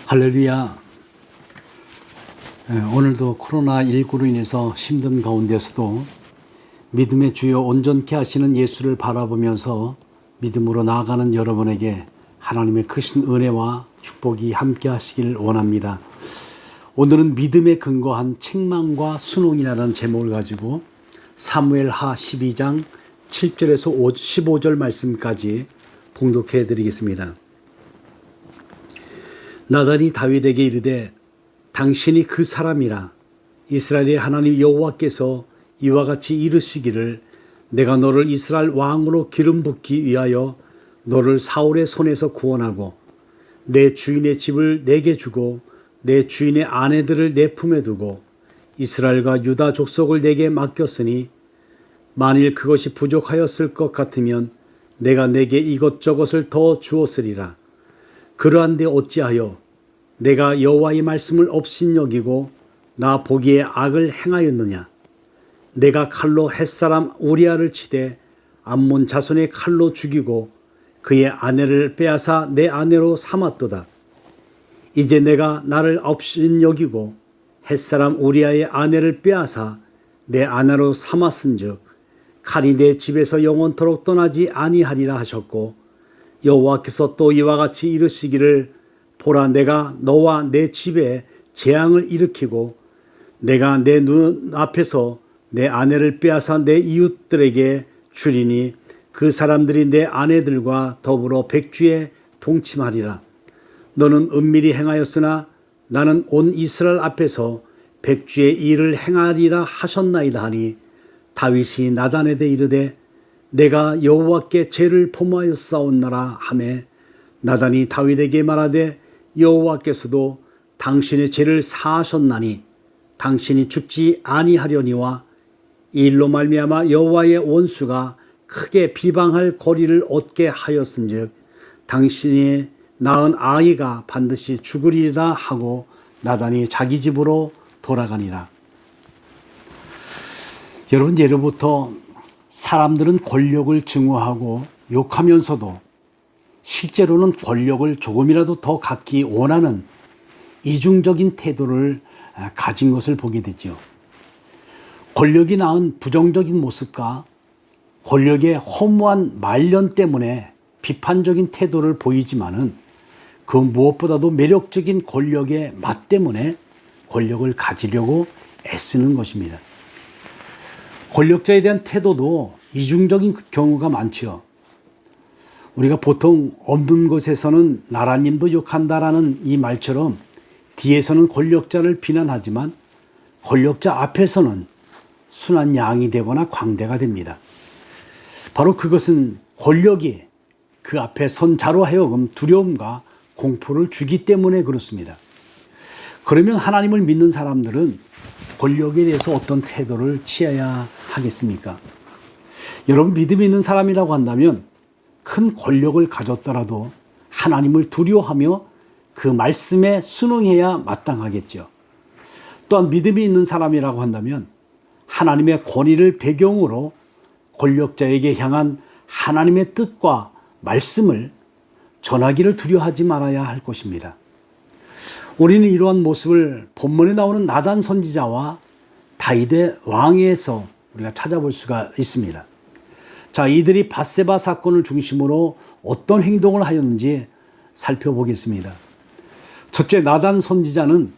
할렐루야. 오늘도 코로나19로 인해서 힘든 가운데서도 믿음의 주여 온전케 하시는 예수를 바라보면서 믿음으로 나아가는 여러분에게 하나님의 크신 은혜와 축복이 함께 하시길 원합니다. 오늘은 믿음에 근거한 책망과 순응이라는 제목을 가지고 사무엘하 12장 7절에서 15절 말씀까지 봉독해 드리겠습니다. 나단이 다윗에게 이르되 당신이 그 사람이라. 이스라엘의 하나님 여호와께서 이와 같이 이르시기를 내가 너를 이스라엘 왕으로 기름 붓기 위하여 너를 사울의 손에서 구원하고 내 주인의 집을 내게 주고 내 주인의 아내들을 내 품에 두고 이스라엘과 유다 족속을 내게 맡겼으니 만일 그것이 부족하였을 것 같으면 내가 내게 이것저것을 더 주었으리라. 그러한데 어찌하여 내가 여호와의 말씀을 업신여기고 나 보기에 악을 행하였느냐. 내가 칼로 햇사람 우리아를 치되 암몬 자손의 칼로 죽이고 그의 아내를 빼앗아 내 아내로 삼았도다. 이제 내가 나를 업신여기고 햇사람 우리아의 아내를 빼앗아 내 아내로 삼았은즉 칼이 내 집에서 영원토록 떠나지 아니하리라 하셨고 여호와께서 또 이와 같이 이르시기를 보라 내가 너와 내 집에 재앙을 일으키고 내가 내 눈 앞에서 내 아내를 빼앗아 내 이웃들에게 주리니 그 사람들이 내 아내들과 더불어 백주에 동침하리라. 너는 은밀히 행하였으나 나는 온 이스라엘 앞에서 백주의 일을 행하리라 하셨나이다 하니 다윗이 나단에게 이르되 내가 여호와께 죄를 범하였사옵나라 하매 나단이 다윗에게 말하되 여호와께서도 당신의 죄를 사하셨나니 당신이 죽지 아니하려니와 이 일로 말미암아 여호와의 원수가 크게 비방할 거리를 얻게 하였은즉 당신이 낳은 아이가 반드시 죽으리라 하고 나단이 자기 집으로 돌아가니라. 여러분, 예로부터 사람들은 권력을 증오하고 욕하면서도 실제로는 권력을 조금이라도 더 갖기 원하는 이중적인 태도를 가진 것을 보게 되죠. 권력이 낳은 부정적인 모습과 권력의 허무한 말년 때문에 비판적인 태도를 보이지만은 그 무엇보다도 매력적인 권력의 맛 때문에 권력을 가지려고 애쓰는 것입니다. 권력자에 대한 태도도 이중적인 경우가 많죠. 우리가 보통 없는 곳에서는 나라님도 욕한다라는 이 말처럼 뒤에서는 권력자를 비난하지만 권력자 앞에서는 순한 양이 되거나 광대가 됩니다. 바로 그것은 권력이 그 앞에 선 자로 하여금 두려움과 공포를 주기 때문에 그렇습니다. 그러면 하나님을 믿는 사람들은 권력에 대해서 어떤 태도를 취해야 하겠습니까? 여러분, 믿음이 있는 사람이라고 한다면 큰 권력을 가졌더라도 하나님을 두려워하며 그 말씀에 순응해야 마땅하겠죠. 또한 믿음이 있는 사람이라고 한다면 하나님의 권위를 배경으로 권력자에게 향한 하나님의 뜻과 말씀을 전하기를 두려워하지 말아야 할 것입니다. 우리는 이러한 모습을 본문에 나오는 나단 선지자와 다윗의 왕에서 우리가 찾아볼 수가 있습니다. 자, 이들이 밧세바 사건을 중심으로 어떤 행동을 하였는지 살펴보겠습니다. 첫째, 나단 선지자는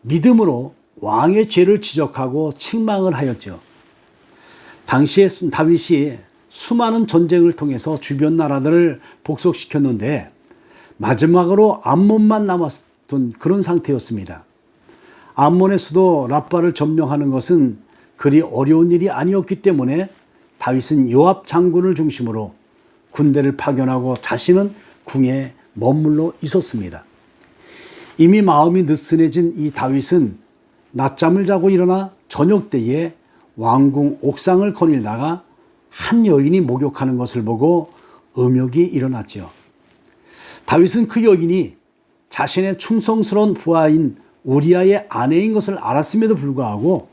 믿음으로 왕의 죄를 지적하고 책망을 하였죠. 당시에 다윗이 수많은 전쟁을 통해서 주변 나라들을 복속시켰는데 마지막으로 암몬만 남았던 그런 상태였습니다. 암몬의 수도 랍바를 점령하는 것은 그리 어려운 일이 아니었기 때문에 다윗은 요압 장군을 중심으로 군대를 파견하고 자신은 궁에 머물러 있었습니다. 이미 마음이 느슨해진 이 다윗은 낮잠을 자고 일어나 저녁 때에 왕궁 옥상을 거닐다가 한 여인이 목욕하는 것을 보고 음욕이 일어났죠. 다윗은 그 여인이 자신의 충성스러운 부하인 우리아의 아내인 것을 알았음에도 불구하고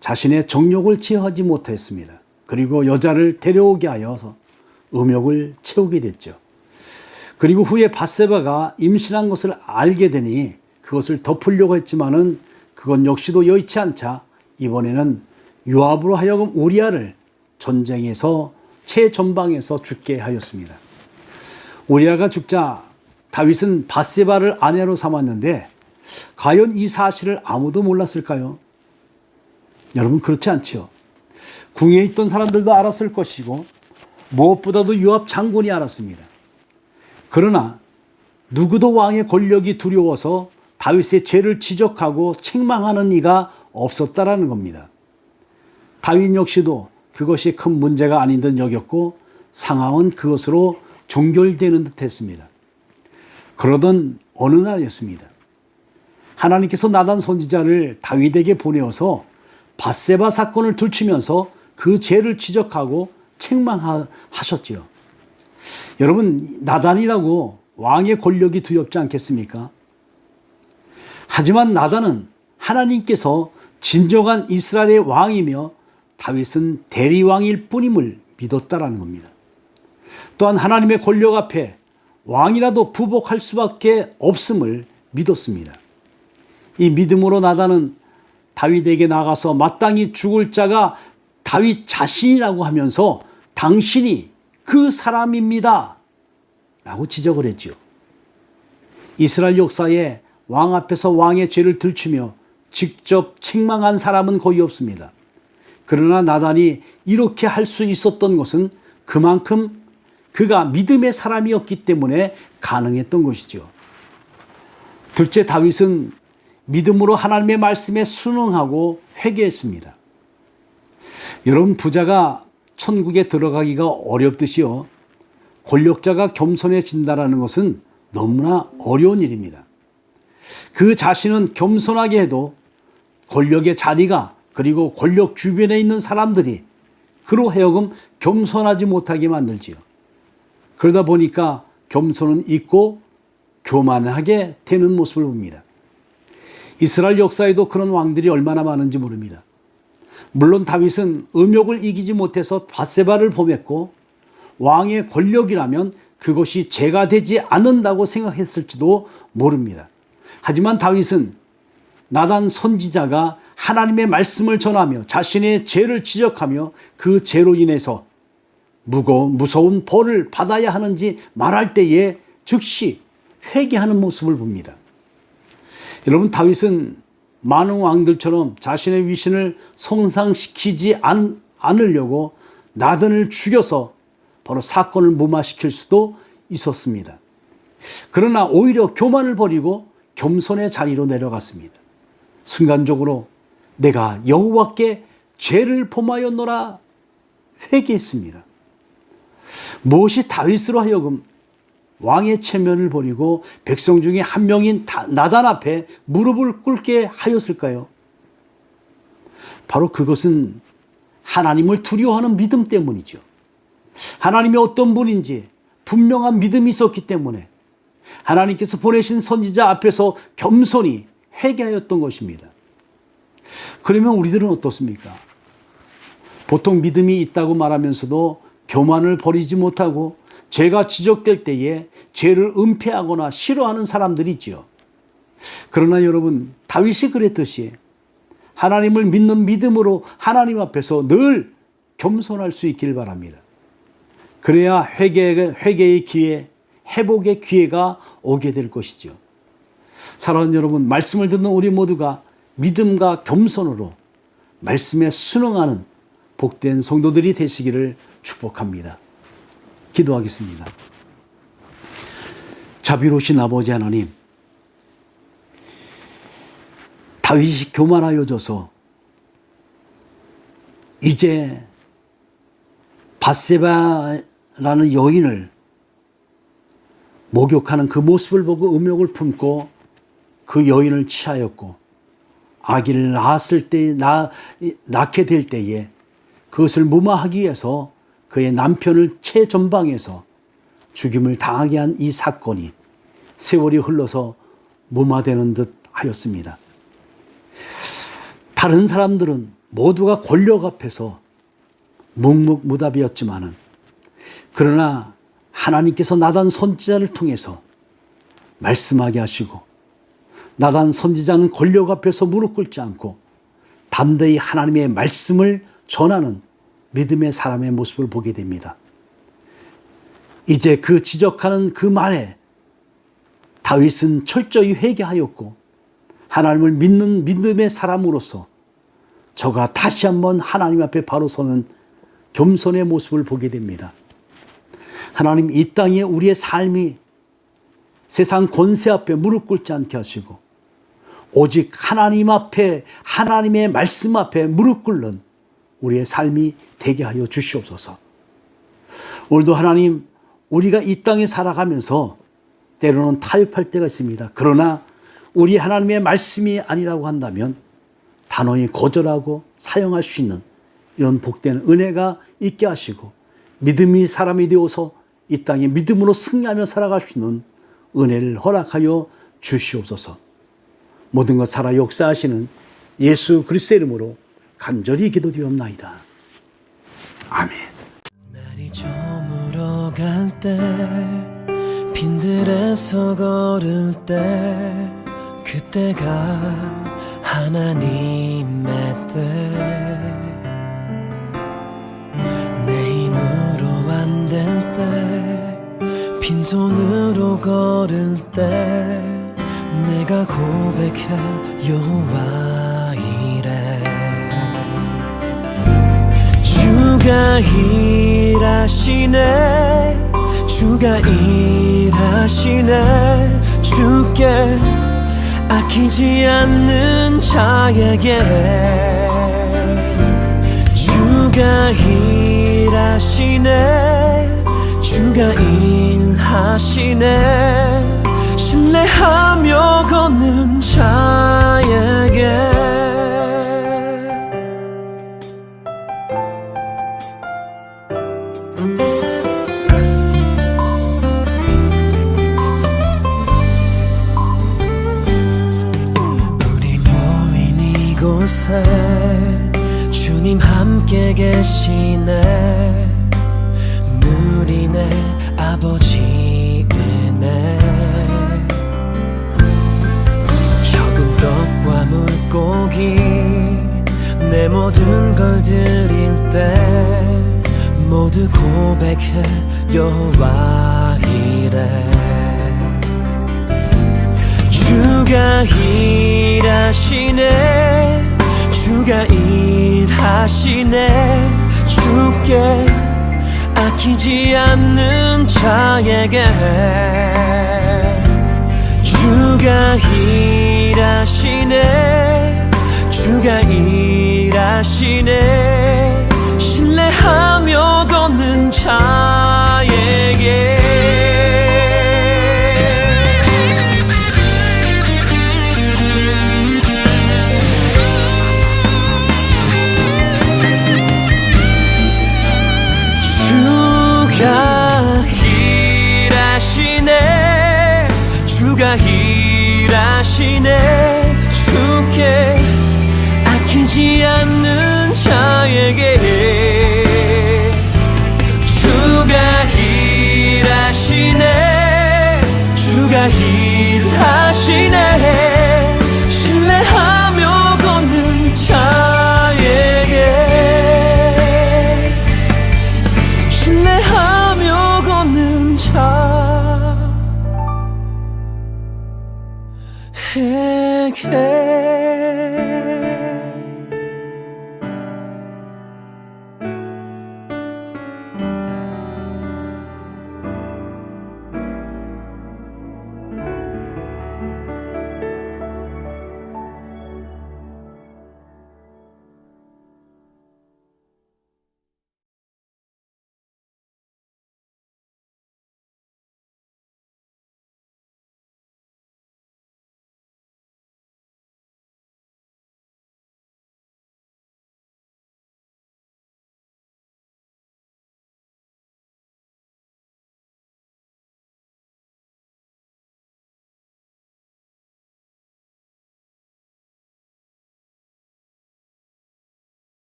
자신의 정욕을 제어하지 못했습니다. 그리고 여자를 데려오게 하여서 음욕을 채우게 됐죠. 그리고 후에 밧세바가 임신한 것을 알게 되니 그것을 덮으려고 했지만은 그건 역시도 여의치 않자 이번에는 요압으로 하여금 우리아를 전쟁에서 최전방에서 죽게 하였습니다. 우리아가 죽자 다윗은 밧세바를 아내로 삼았는데 과연 이 사실을 아무도 몰랐을까요? 여러분, 그렇지 않죠. 궁에 있던 사람들도 알았을 것이고 무엇보다도 요압 장군이 알았습니다. 그러나 누구도 왕의 권력이 두려워서 다윗의 죄를 지적하고 책망하는 이가 없었다라는 겁니다. 다윗 역시도 그것이 큰 문제가 아닌 듯 여겼고 상황은 그것으로 종결되는 듯 했습니다. 그러던 어느 날이었습니다. 하나님께서 나단 선지자를 다윗에게 보내어서 밧세바 사건을 들추면서 그 죄를 지적하고 책망하셨지요. 여러분, 나단이라고 왕의 권력이 두렵지 않겠습니까? 하지만 나단은 하나님께서 진정한 이스라엘의 왕이며 다윗은 대리왕일 뿐임을 믿었다라는 겁니다. 또한 하나님의 권력 앞에 왕이라도 부복할 수밖에 없음을 믿었습니다. 이 믿음으로 나단은 다윗에게 나가서 마땅히 죽을 자가 다윗 자신이라고 하면서 당신이 그 사람입니다 라고 지적을 했죠. 이스라엘 역사에 왕 앞에서 왕의 죄를 들추며 직접 책망한 사람은 거의 없습니다. 그러나 나단이 이렇게 할 수 있었던 것은 그만큼 그가 믿음의 사람이었기 때문에 가능했던 것이죠. 둘째, 다윗은 믿음으로 하나님의 말씀에 순응하고 회개했습니다. 여러분, 부자가 천국에 들어가기가 어렵듯이요, 권력자가 겸손해진다는 것은 너무나 어려운 일입니다. 그 자신은 겸손하게 해도 권력의 자리가, 그리고 권력 주변에 있는 사람들이 그로 하여금 겸손하지 못하게 만들지요. 그러다 보니까 겸손은 잊고 교만하게 되는 모습을 봅니다. 이스라엘 역사에도 그런 왕들이 얼마나 많은지 모릅니다. 물론 다윗은 음욕을 이기지 못해서 밧세바를 범했고 왕의 권력이라면 그것이 죄가 되지 않는다고 생각했을지도 모릅니다. 하지만 다윗은 나단 선지자가 하나님의 말씀을 전하며 자신의 죄를 지적하며 그 죄로 인해서 무서운 벌을 받아야 하는지 말할 때에 즉시 회개하는 모습을 봅니다. 여러분, 다윗은 많은 왕들처럼 자신의 위신을 손상시키지 않으려고 나단을 죽여서 바로 사건을 무마시킬 수도 있었습니다. 그러나 오히려 교만을 버리고 겸손의 자리로 내려갔습니다. 순간적으로 내가 여호와께 죄를 범하였노라 회개했습니다. 무엇이 다윗으로 하여금 왕의 체면을 버리고 백성 중에 한 명인 나단 앞에 무릎을 꿇게 하였을까요? 바로 그것은 하나님을 두려워하는 믿음 때문이죠. 하나님이 어떤 분인지 분명한 믿음이 있었기 때문에 하나님께서 보내신 선지자 앞에서 겸손히 회개하였던 것입니다. 그러면 우리들은 어떻습니까? 보통 믿음이 있다고 말하면서도 교만을 버리지 못하고 죄가 지적될 때에 죄를 은폐하거나 싫어하는 사람들이 있지요. 그러나 여러분, 다윗이 그랬듯이 하나님을 믿는 믿음으로 하나님 앞에서 늘 겸손할 수 있기를 바랍니다. 그래야 회개의 기회, 회복의 기회가 오게 될 것이죠. 사랑하는 여러분, 말씀을 듣는 우리 모두가 믿음과 겸손으로 말씀에 순응하는 복된 성도들이 되시기를 축복합니다. 기도하겠습니다. 자비로우신 아버지 하나님, 다윗이 교만하여져서 이제 밧세바라는 여인을 목욕하는 그 모습을 보고 음욕을 품고 그 여인을 취하였고 아기를 낳게 될 때에 그것을 무마하기 위해서 그의 남편을 최전방에서 죽임을 당하게 한 이 사건이 세월이 흘러서 무마되는 듯 하였습니다. 다른 사람들은 모두가 권력 앞에서 묵묵무답이었지만은 그러나 하나님께서 나단 선지자를 통해서 말씀하게 하시고 나단 선지자는 권력 앞에서 무릎 꿇지 않고 담대히 하나님의 말씀을 전하는 믿음의 사람의 모습을 보게 됩니다. 이제 그 지적하는 그 말에 다윗은 철저히 회개하였고 하나님을 믿는 믿음의 사람으로서 저가 다시 한번 하나님 앞에 바로 서는 겸손의 모습을 보게 됩니다. 하나님, 이 땅에 우리의 삶이 세상 권세 앞에 무릎 꿇지 않게 하시고 오직 하나님 앞에, 하나님의 말씀 앞에 무릎 꿇는 우리의 삶이 되게 하여 주시옵소서. 오늘도 하나님, 우리가 이 땅에 살아가면서 때로는 타협할 때가 있습니다. 그러나 우리 하나님의 말씀이 아니라고 한다면 단호히 거절하고 사용할 수 있는 이런 복된 은혜가 있게 하시고 믿음이 사람이 되어서 이 땅에 믿음으로 승리하며 살아갈 수 있는 은혜를 허락하여 주시옵소서. 모든 것 살아 역사하시는 예수 그리스도의 이름으로 간절히 기도드리옵나이다. 아멘. 날이 저물어갈 때 빈들에서 걸을 때 그때가 하나님의 때 내 힘으로 안 될 때 빈손으로 걸을 때 내가 고백해 여호와 이래 주가 일하시네 주가 일하시네 주께 아끼지 않는 자에게 주가 일하시네 주가 일하시네 신뢰하며 걷는 자에게 우리 모인 이곳에 주님 함께 계시네 누리네 아버지 은혜 적은 떡과 물고기 내 모든 걸 드릴 때 모두 고백해 여호와 이래 주가 일하시네 주가 일하시네 주께 아끼지 않는 자에게 주가 일하시네 주가 일하시네 신뢰하며 걷는 자에게 주가 일하시네 주가 일하시네 주께 아끼지 않는 자에게 주가 일하시네 주가 일하시네